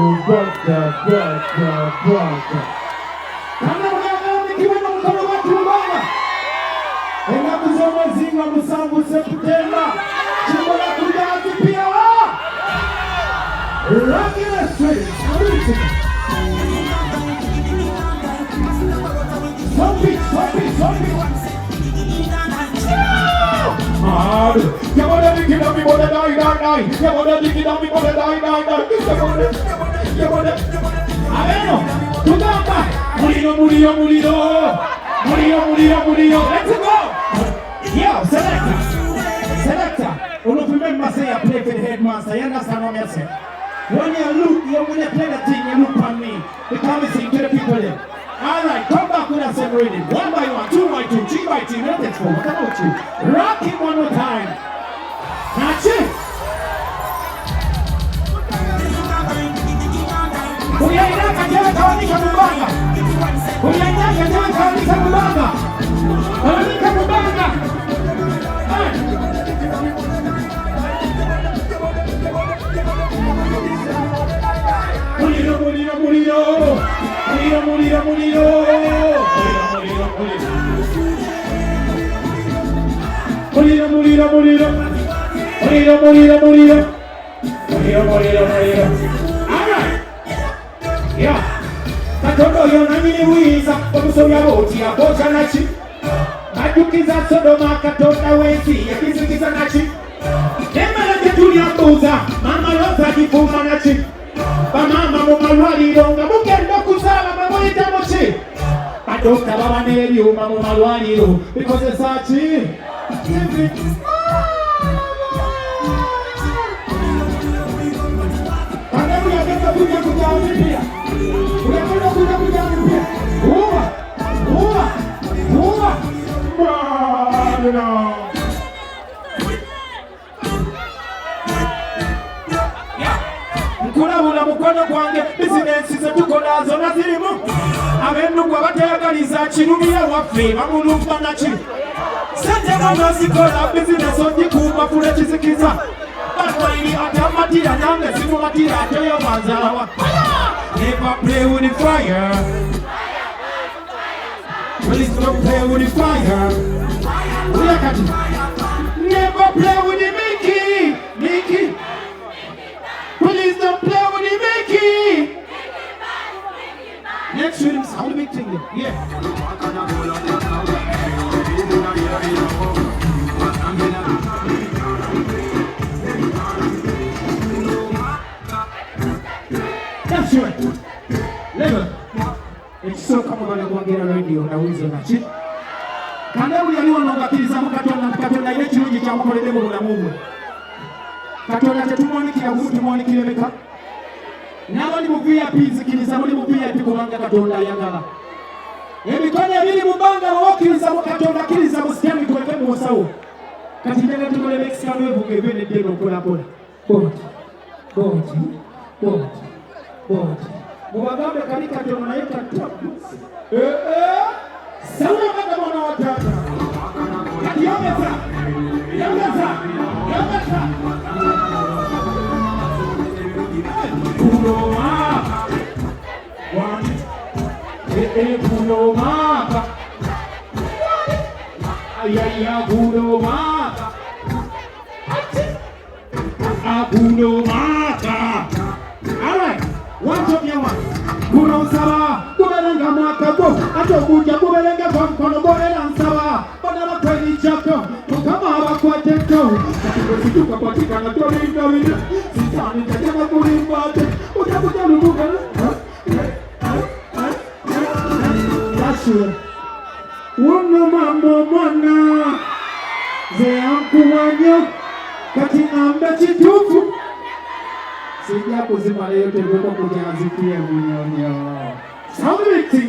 baka. Kama mganga nikiwena mkono watu mbaya. Enda kuzoma zinga musangu Septemba. Chimbo la kujazi pia wa. Rocky the streets. Zombie. You wanna be kidding me, wanna die. You wanna be kidding me, wanna die. You wanna. Aveno, Tugamba. Murió. Let's go. Yo, selector. All of you remember say I play for the headmaster. You understand what I say? When you look, when you play the thing, you look on me. You come and sing to the people there. Alright, come back with us and read it. 1 by 1, 2 by 2, 3 by 3. Let's go. What about you? Rock it one more time. That's it. Uliainaka jewe kawanika mbanga. Kawanika mbanga. Murió. Alright. Yeah. Katoto yonanyini wiza Omusoya boti ya bocha nachi Majukiza Sodoma katota wezi ya kisikiza nachi Nemala jetuli ambuza Mama loza jifuma nachi Bamama mumalwali ronga Mukendo kusala mamoita mochi Padoka baba nebi uma mumalwali ronga Because it's sachi Kanemu ya kenda kuja kujawipia Mkulabula mukono kwange bizinesi zetuko nazo nazirimu Abendu kwa batayagaliza chirumia wafe Mamulumba na chi Sente mama sikola bizinesi ojikupa fule chizikiza Batwaili atamatira nange simu matira atoyo mazawa Never play with the fire. Please don't play with the fire. Look at it. Never play with the Mickey. Please don't play with the Mickey. Next rhythm, how the big thing? Yeah. That's right. Level. It's so comfortable to get a radio na wizo na chip. Kandabu ya liwa nonga kiliza mkatona ile chiruji cha mkole demo na mungu. Katona tetumoni kia gutu mwani kilemeka. Nawa ni muvia pizi kiliza mwani muvia piku manga katona yangala. Mikono ya mili mbanga wa kiliza mkatona kiliza msikiani kweke mwosau. Katikele tukole Mexican wevu ngevene demo pola. Boti. Mubagambe kalika ndio mnaita top. Sawa kama mwana watata. Yongeza. Kuloma. Kuloma. Ayaya kuloma. Kuloma. Alright. Kuna usawa, kubelenga mwaka go Atokuja kubelenga kwa mkono borela msawa Badala kwenye chako, kama hawakwa teko Katiko situka patika na toringa wina Sitani tajema kulimbate Utakuja lumuga Yashua Uno mambo mwana Zeanku wanyo Katina mbechi tufu Sija kuzima leo tebeko kujazikia mwenye. Sound